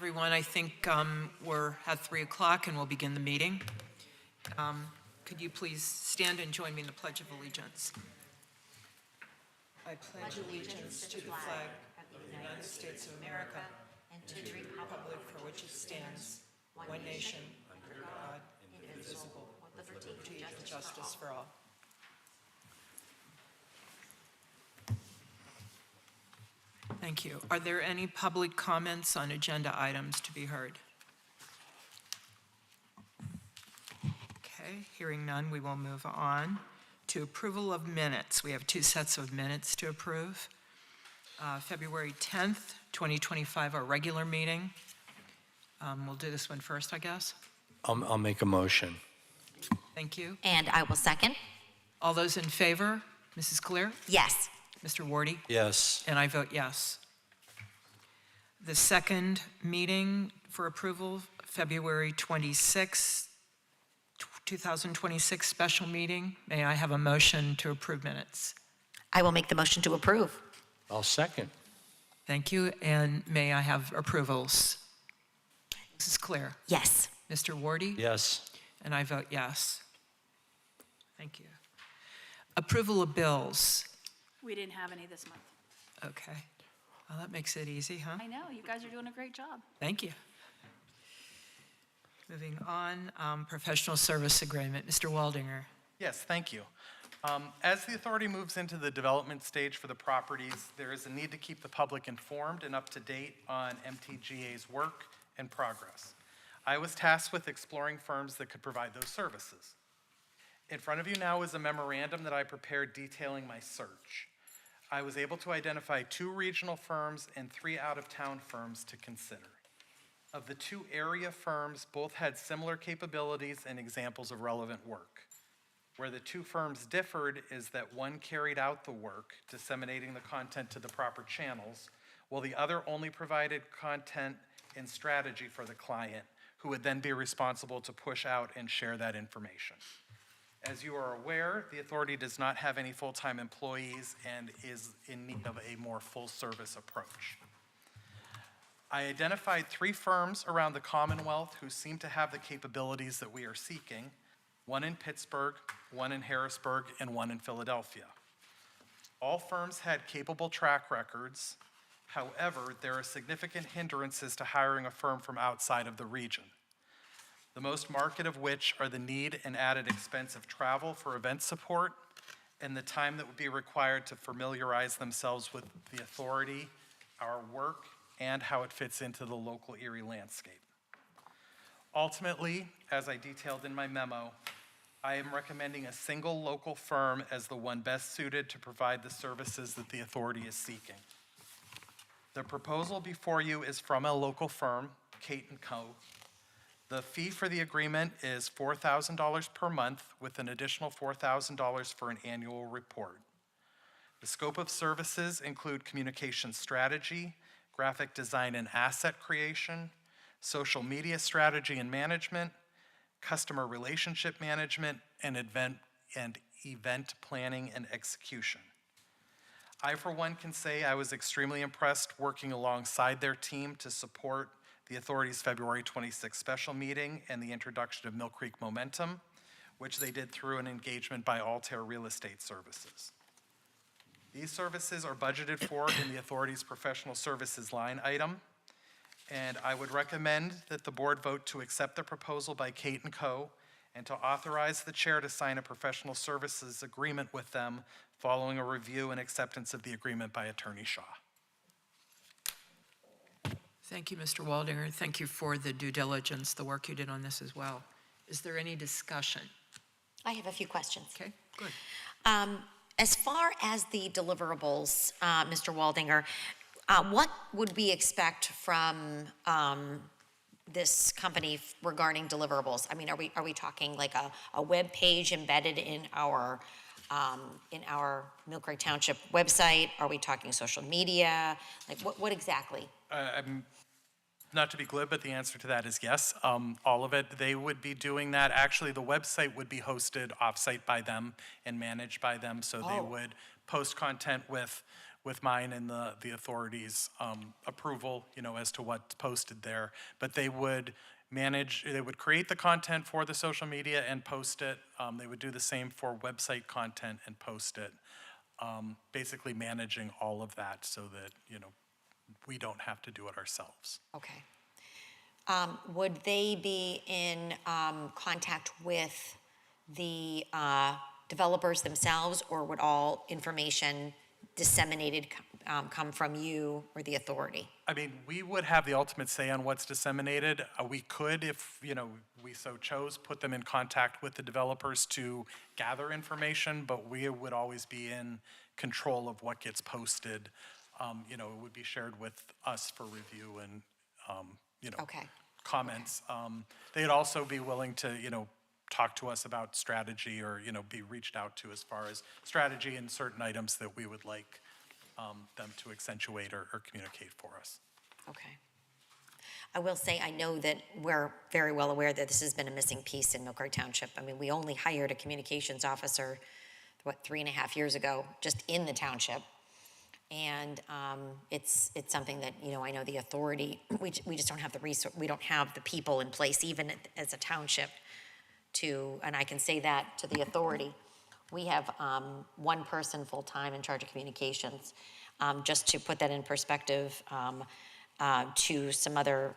everyone. I think we're at 3 o'clock and we'll begin the meeting. Could you please stand and join me in the Pledge of Allegiance? I pledge allegiance to the flag of the United States of America and to the republic for which it stands, one nation, under God, indivisible, with liberty and justice for all. Thank you. Are there any public comments on agenda items to be heard? Okay, hearing none, we will move on to approval of minutes. We have 2 sets of minutes to approve. February 10th, 2025, our regular meeting. We'll do this one first, I guess. I'll make a motion. Thank you. And I will second. All those in favor? Mrs. Clear? Yes. Mr. Wardy? Yes. And I vote yes. The second meeting for approval, February 26, 2026 special meeting. May I have a motion to approve minutes? I will make the motion to approve. I'll second. Thank you. And may I have approvals? Mrs. Clear? Yes. Mr. Wardy? Yes. And I vote yes. Thank you. Approval of bills. We didn't have any this month. Okay. Well, that makes it easy, huh? I know, you guys are doing a great job. Thank you. Moving on, professional service agreement. Mr. Waldinger. Yes, thank you. As the authority moves into the development stage for the properties, there is a need to keep the public informed and up to date on MTGA's work and progress. I was tasked with exploring firms that could provide those services. In front of you now is a memorandum that I prepared detailing my search. I was able to identify 2 regional firms and 3 out-of-town firms to consider. Of the 2 area firms, both had similar capabilities and examples of relevant work. Where the 2 firms differed is that one carried out the work, disseminating the content to the proper channels, while the other only provided content and strategy for the client, who would then be responsible to push out and share that information. As you are aware, the authority does not have any full-time employees and is in need of a more full-service approach. I identified 3 firms around the Commonwealth who seem to have the capabilities that we are seeking, one in Pittsburgh, one in Harrisburg, and one in Philadelphia. All firms had capable track records. However, there are significant hindrances to hiring a firm from outside of the region. The most marked of which are the need and added expense of travel for event support and the time that would be required to familiarize themselves with the authority, our work, and how it fits into the local Erie landscape. Ultimately, as I detailed in my memo, I am recommending a single local firm as the one best suited to provide the services that the authority is seeking. The proposal before you is from a local firm, Kate & Co. The fee for the agreement is $4,000 per month with an additional $4,000 for an annual report. The scope of services include communication strategy, graphic design and asset creation, social media strategy and management, customer relationship management, and event planning and execution. I, for one, can say I was extremely impressed working alongside their team to support the authority's February 26th special meeting and the introduction of Millcreek Momentum, which they did through an engagement by Altair Real Estate Services. These services are budgeted for in the authority's professional services line item, and I would recommend that the board vote to accept the proposal by Kate & Co. and to authorize the chair to sign a professional services agreement with them following a review and acceptance of the agreement by Attorney Shaw. Thank you, Mr. Waldinger. Thank you for the due diligence, the work you did on this as well. Is there any discussion? I have a few questions. Okay, good. As far as the deliverables, Mr. Waldinger, what would we expect from this company regarding deliverables? I mean, are we talking like a web page embedded in our Millcreek Township website? Are we talking social media? Like what exactly? Not to be glib, but the answer to that is yes. All of it, they would be doing that. Actually, the website would be hosted offsite by them and managed by them, so they would post content with with mine and the authorities' approval, as to what's posted there. But they would create the content for the social media and post it. They would do the same for website content and post it. Basically managing all of that so that, we don't have to do it ourselves. Okay. Would they be in contact with the developers themselves, or would all information disseminated come from you or the authority? I mean, we would have the ultimate say on what's disseminated. We could, if, we so chose, put them in contact with the developers to gather information, but we would always be in control of what gets posted. It would be shared with us for review and, Okay. comments. They'd also be willing to, talk to us about strategy or, be reached out to as far as strategy and certain items that we would like them to accentuate or communicate for us. Okay. I will say, I know that we're very well aware that this has been a missing piece in Millcreek Township. I mean, we only hired a communications officer, 3.5 years ago, just in the township. And it's something that, I know the authority, we just don't have the resource, we don't have the people in place, even as a township, and I can say that to the authority. We have one person full-time in charge of communications. Just to put that in perspective, to some other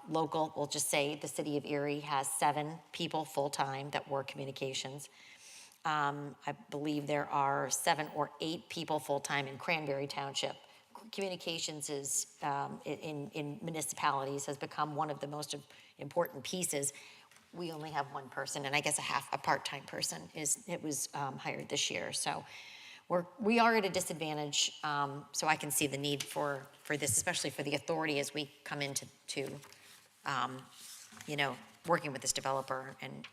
local, we'll just say the city of Erie has 7 people full-time that work communications. I believe there are 7 or 8 people full-time in Cranberry Township. Communications is, in municipalities, has become one of the most important pieces. We only have one person, and I guess a part-time person was hired this year. So we are at a disadvantage. So I can see the need for this, especially for the authority as we come into working with this developer. And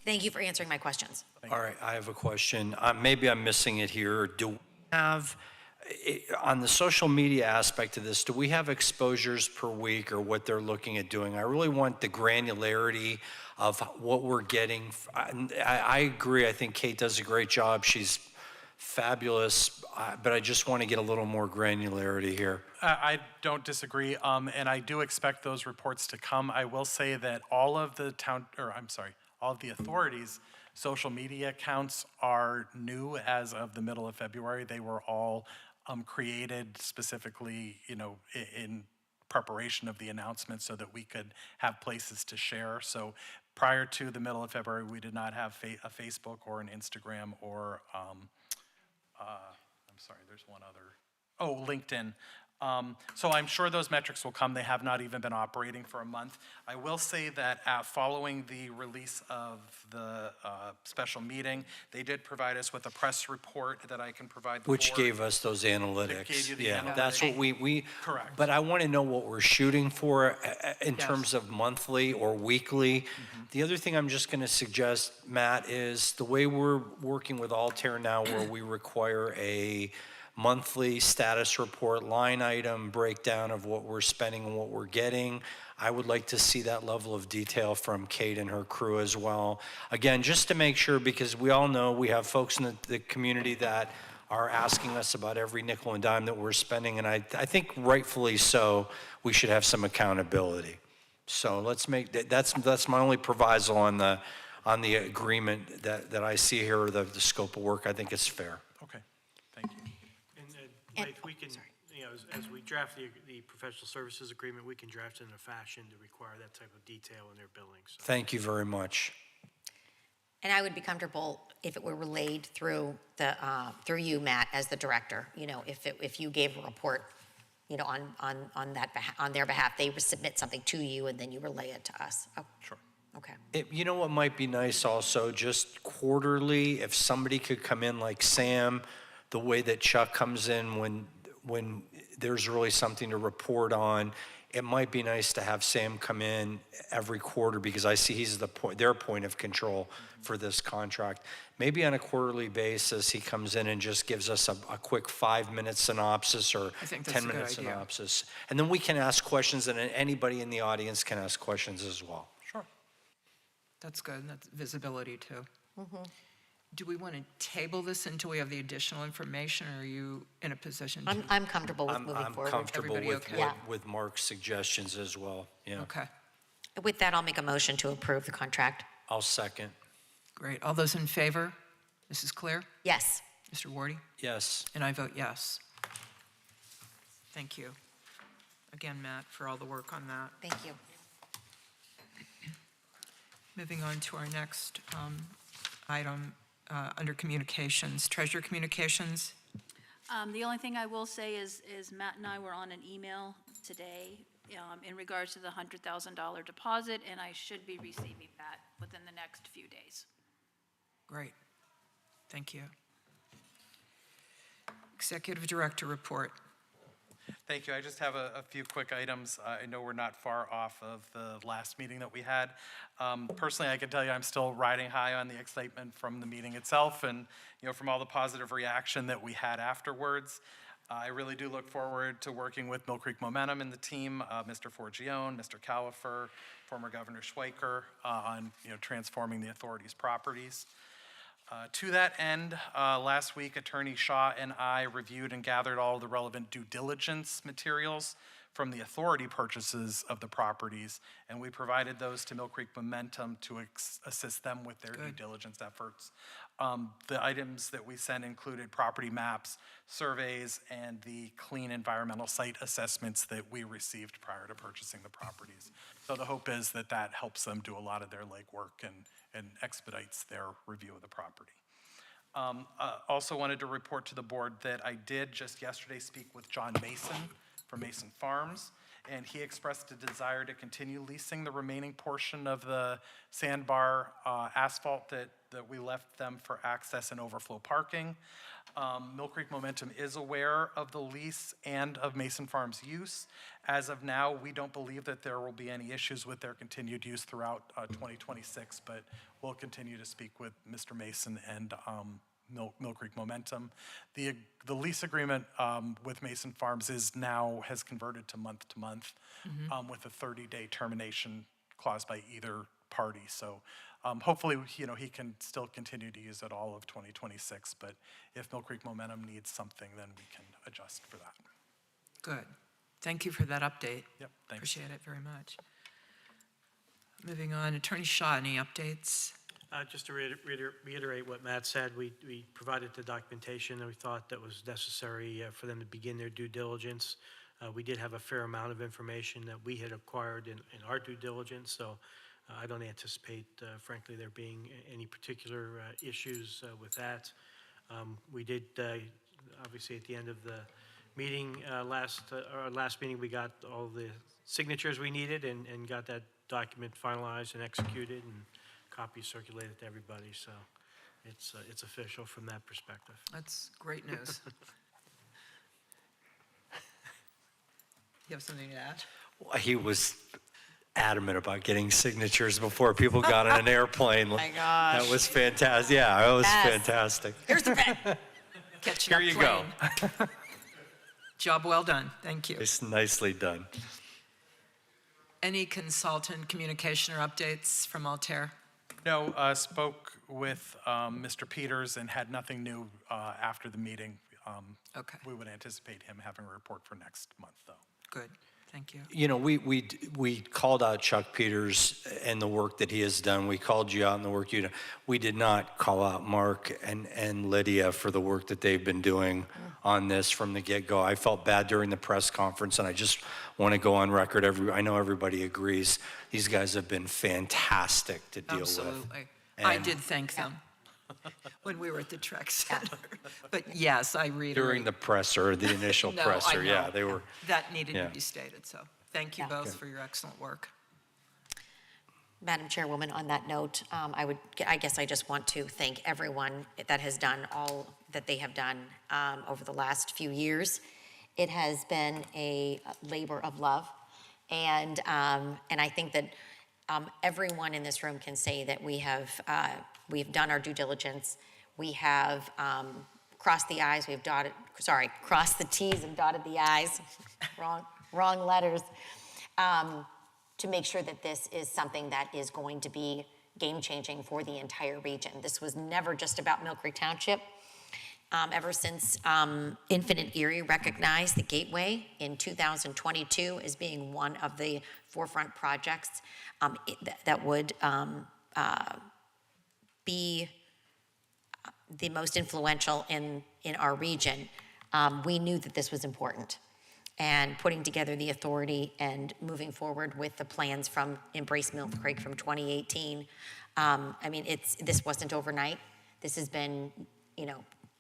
thank you for answering my questions. All right, I have a question. Maybe I'm missing it here. Do we have, on the social media aspect of this, do we have exposures per week or what they're looking at doing? I really want the granularity of what we're getting. I agree. I think Kate does a great job. She's fabulous, but I just want to get a little more granularity here. I don't disagree, and I do expect those reports to come. I will say that all of the authorities' social media accounts are new as of the middle of February. They were all created specifically, in preparation of the announcement so that we could have places to share. So prior to the middle of February, we did not have a Facebook or an Instagram or, there's one other, LinkedIn. So I'm sure those metrics will come. They have not even been operating for a month. I will say that following the release of the special meeting, they did provide us with a press report that I can provide the Which board. gave us those analytics. gave you the Yeah, that's what we. Correct. But I want to know what we're shooting for in Yes. terms of monthly or weekly. Mm-hmm. The other thing I'm just going to suggest, Matt, is the way we're working with Altair now, where we require a monthly status report, line item breakdown of what we're spending and what we're getting. I would like to see that level of detail from Kate and her crew as well. Again, just to make sure, because we all know we have folks in the community that are asking us about every nickel and dime that we're spending, and I think rightfully so, we should have some accountability. So let's make that's my only proviso on the agreement that I see here, the scope of work. I think it's fair. Okay, thank you. And Mike, we can, as we draft the professional services agreement, we can draft it in a fashion to require that type of detail in their billing. So. Thank you very much. And I would be comfortable if it were relayed through through you, Matt, as the director. If you gave a report, on their behalf, they would submit something to you, and then you relay it to us. Oh, Sure. okay. You know what might be nice also, just quarterly, if somebody could come in like Sam, the way that Chuck comes in when there's really something to report on. It might be nice to have Sam come in every quarter, because I see he's their point of control for this contract. Maybe on a quarterly basis, he comes in and just gives us a quick 5-minute synopsis or I think that's a good 10-minute idea. synopsis. And then we can ask questions, and anybody in the audience can ask questions as well. Sure. That's good. That's visibility too. do we want to table this until we have the additional information, or are you in a position to? I'm comfortable with moving I'm forward. comfortable Everybody with, okay? Yeah. with Mark's suggestions as well, yeah. Okay, With that, I'll make a motion to approve the contract. I'll second, great. All those in favor? Mrs. Clear? Yes. Mr. Wardy? yes. And I vote yes. Thank you. Again, Matt, for all the work on that. Thank you. Moving on to our next item under communications, Treasurer Communications. The only thing I will say is Matt and I were on an email today in regards to the $100,000 deposit, and I should be receiving that within the next few days. Great. Thank you. Executive Director report. Thank you. I just have a few quick items. I know we're not far off of the last meeting that we had. Personally, I can tell you I'm still riding high on the excitement from the meeting itself and, from all the positive reaction that we had afterwards. I really do look forward to working with Millcreek Momentum and the team, Mr. Forgione, Mr. Califer, former Governor Schweiker, on, transforming the authority's properties. To that end, last week, Attorney Shaw and I reviewed and gathered all the relevant due diligence materials from the authority purchases of the properties, and we provided those to Millcreek Momentum to assist them with their due diligence efforts. The items that we sent included property maps, surveys, and the clean environmental site assessments that we received prior to purchasing the properties. So the hope is that that helps them do a lot of their legwork and expedites their review of the property. Also wanted to report to the board that I did just yesterday speak with John Mason from Mason Farms, and he expressed a desire to continue leasing the remaining portion of the sandbar asphalt that we left them for access and overflow parking. Millcreek Momentum is aware of the lease and of Mason Farms' use. As of now, we don't believe that there will be any issues with their continued use throughout 2026, but we'll continue to speak with Mr. Mason and Millcreek Momentum. The lease agreement with Mason Farms has converted to month, with a 30-day termination clause by either party. So hopefully, he can still continue to use it all of 2026, but if Millcreek Momentum needs something, then we can adjust for that. Good. Thank you for that update. Yep, thanks. Appreciate it very much. Moving on, Attorney Shaw, any updates? Just to reiterate what Matt said, we provided the documentation that we thought that was necessary for them to begin their due diligence. We did have a fair amount of information that we had acquired in our due diligence, so I don't anticipate, frankly, there being any particular issues with that. We did, obviously, at the end of the meeting, our last meeting, we got all the signatures we needed and got that document finalized and executed, and copies circulated to everybody. So it's official from that perspective. That's great news. You have something to add? He was adamant about getting signatures before people got on an airplane. My gosh. That was fantastic. Yeah, that was Yes. fantastic. Here's the pen. Catching Here up you go. plane. Job well done. Thank you. It's nicely done. Any consultant communication or updates from Altair? No, spoke with Mr. Peters and had nothing new after the meeting. Okay, We would anticipate him having a report for next month, though. good. Thank you. We called out Chuck Peters and the work that he has done. We called you out and the work you done. We did not call out Mark and Lydia for the work that they've been doing on this from the get-go. I felt bad during the press conference, and I just want to go on record. I know everybody agrees. These guys have been fantastic to deal with. Absolutely. I And- did thank them when we were at the Trek Center. But yes, I reiterate. During the presser, the initial No, I presser, yeah, know. they were. That needed to yeah. be stated, so thank you Yeah. both for your excellent work. Madam Chairwoman, on that note, I guess I just want to thank everyone that has done all that they have done over the last few years. It has been a labor of love, and I think that everyone in this room can say that we've done our due diligence. We have crossed the I's, crossed the T's and dotted the I's. wrong letters. To make sure that this is something that is going to be game-changing for the entire region. This was never just about Millcreek Township. Ever since Infinite Erie recognized the Gateway in 2022 as being one of the forefront projects that would be the most influential in our region, we knew that this was important. And putting together the authority and moving forward with the plans from Embrace Millcreek from 2018, I mean, this wasn't overnight. This has been,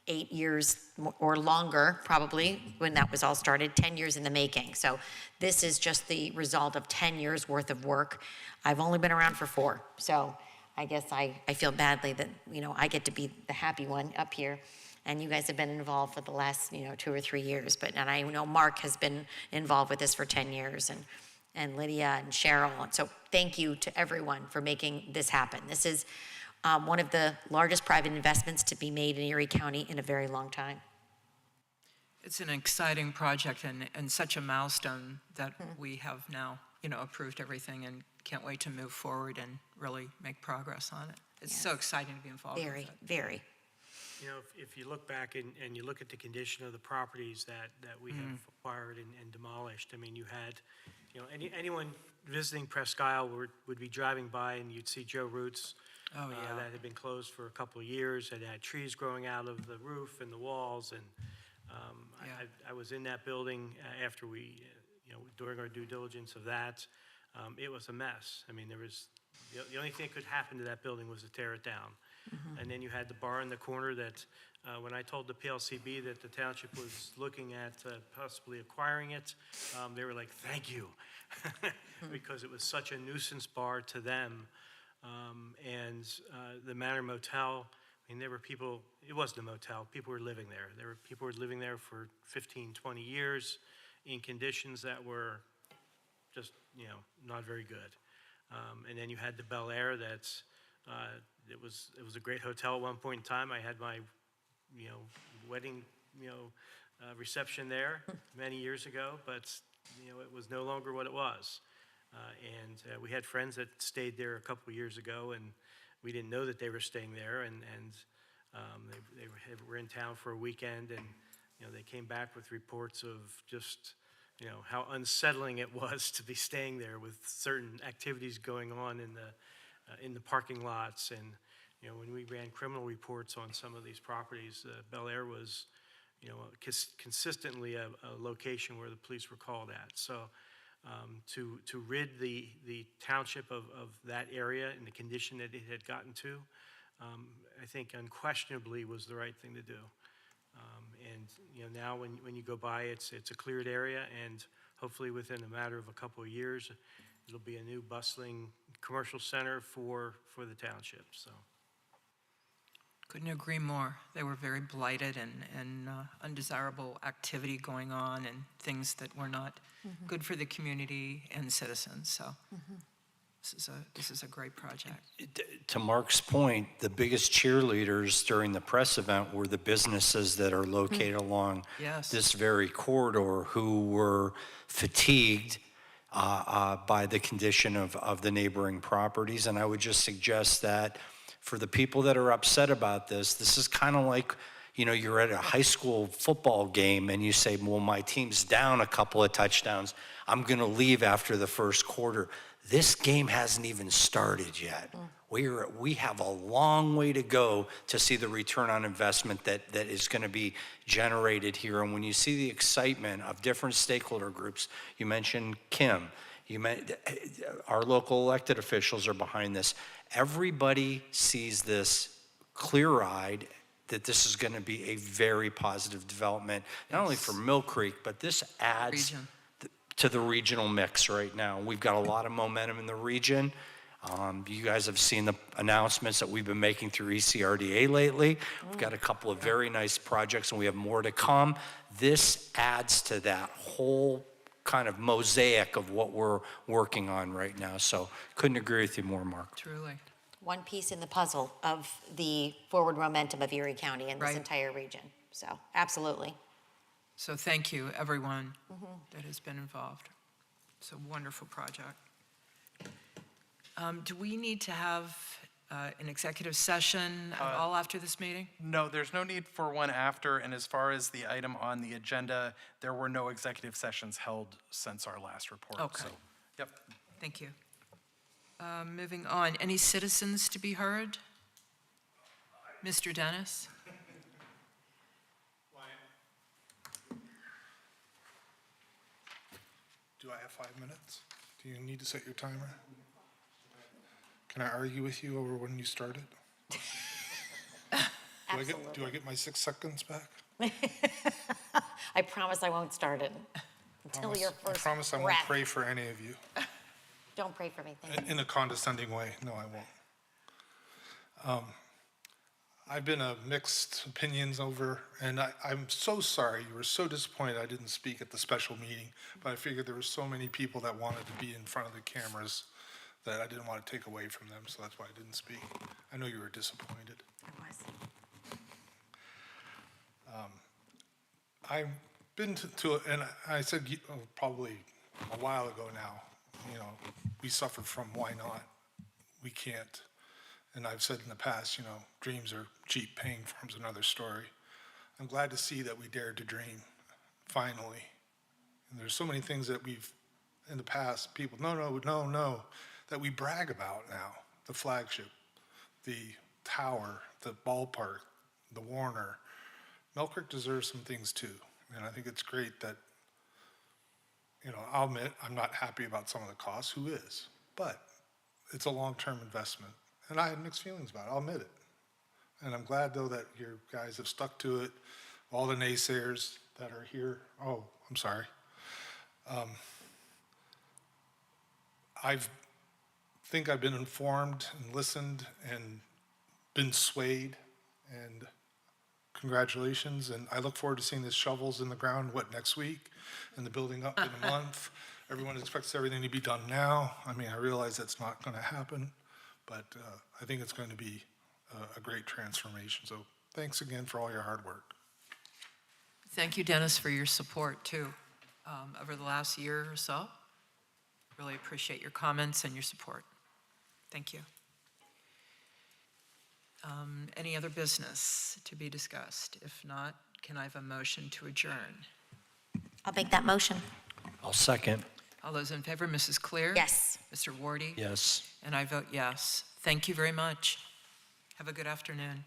8 years or longer, probably, when that was all started, 10 years in the making. So this is just the result of 10 years worth of work. I've only been around for 4, so I guess I feel badly that, I get to be the happy one up here. And you guys have been involved for the last, 2 or 3 years. And I know Mark has been involved with this for 10 years, and Lydia and Cheryl. And so thank you to everyone for making this happen. This is one of the largest private investments to be made in Erie County in a very long time. It's an exciting project and such a milestone that we have now, approved everything and can't wait to move forward and really make progress on it. It's so exciting to be involved with it. Very. If you look back and you look at the condition of the properties that we have acquired and demolished, I mean, you had, anyone visiting Presque Isle would be driving by and you'd see Joe Roots. Oh, yeah. That had been closed for a couple of years, and had trees growing out of the roof and the walls, and I was in that building after we, during our due diligence of that. It was a mess. I mean, there was, the only thing that could happen to that building was to tear it down. And then you had the bar in the corner that, when I told the PLCB that the township was looking at possibly acquiring it, they were like, thank you, because it was such a nuisance bar to them. And the Manor Motel, I mean, there were people, it wasn't a motel, people were living there. People were living there for 15, 20 years in conditions that were just, not very good. And then you had the Bel Air that's, it was a great hotel at one point in time. I had my, wedding, reception there many years ago, but, it was no longer what it was. And we had friends that stayed there a couple of years ago, and we didn't know that they were staying there, and they were in town for a weekend, and, they came back with reports of just, how unsettling it was to be staying there with certain activities going on in the parking lots. And, when we ran criminal reports on some of these properties, Bel Air was, consistently a location where the police were called at. So to rid the township of that area in the condition that it had gotten to, I think unquestionably was the right thing to do. And now when you go by, it's a cleared area, and hopefully within a matter of a couple of years, it'll be a new bustling commercial center for the township. So. Couldn't agree more. They were very blighted and undesirable activity going on and things that were not good for the community and citizens. So this is a great project. To Mark's point, the biggest cheerleaders during the press event were the businesses that are located along this very corridor, who were fatigued by the condition of the neighboring properties. And I would just suggest that for the people that are upset about this is kind of like, you're at a high school football game and you say, well, my team's down a couple of touchdowns, I'm going to leave after the first quarter. This game hasn't even started yet. We have a long way to go to see the return on investment that is going to be generated here. And when you see the excitement of different stakeholder groups, you mentioned Kim, our local elected officials are behind this. Everybody sees this clear-eyed, that this is going to be a very positive development, not only for Millcreek, but this adds to the regional mix right now. We've got a lot of momentum in the region. You guys have seen the announcements that we've been making through ECRDA lately. We've got a couple of very nice projects, and we have more to come. This adds to that whole kind of mosaic of what we're working on right now. So couldn't agree with you more, Mark. Truly. One piece in the puzzle of the forward momentum of Erie County and this entire region. So absolutely. So thank you, everyone that has been involved. It's a wonderful project. Do we need to have an executive session at all after this meeting? No, there's no need for one after, and as far as the item on the agenda, there were no executive sessions held since our last report. Okay. So, yep. Thank you. Moving on, any citizens to be heard? Mr. Dennis? Do I have 5 minutes? Do you need to set your timer? Can I argue with you over when you started? Do I get my 6 seconds back? I promise I won't start it until your I first promise I won't breath. pray for any of you Don't pray for me, thank you. in a condescending way. No, I won't. I've been mixed opinions over, and I'm so sorry. You were so disappointed I didn't speak at the special meeting, but I figured there were so many people that wanted to be in front of the cameras that I didn't want to take away from them, so that's why I didn't speak. I know you were disappointed. I was. I've been to and I said probably a while ago now, we suffered from why not? We can't. And I've said in the past, dreams are cheap, paying for them's another story. I'm glad to see that we dared to dream, finally. And there's so many things that we've, in the past, people, no, that we brag about now. The flagship, the tower, the ballpark, the Warner. Millcreek deserves some things too. And I think it's great that, I'll admit I'm not happy about some of the costs. Who is? But it's a long-term investment. And I had mixed feelings about it. I'll admit it. And I'm glad, though, that you guys have stuck to it. All the naysayers that are here. Oh, I'm sorry. I think I've been informed and listened and been swayed. And congratulations. And I look forward to seeing these shovels in the ground, next week? And the building up in a month. Everyone expects everything to be done now. I mean, I realize that's not going to happen. But I think it's going to be a great transformation. So thanks again for all your hard work. Thank you, Dennis, for your support, too, over the last year or so. Really appreciate your comments and your support. Thank you. Any other business to be discussed? If not, can I have a motion to adjourn? I'll make that motion. I'll second. All those in favor, Mrs. Clear? Yes. Mr. Wardy? Yes. And I vote yes. Thank you very much. Have a good afternoon.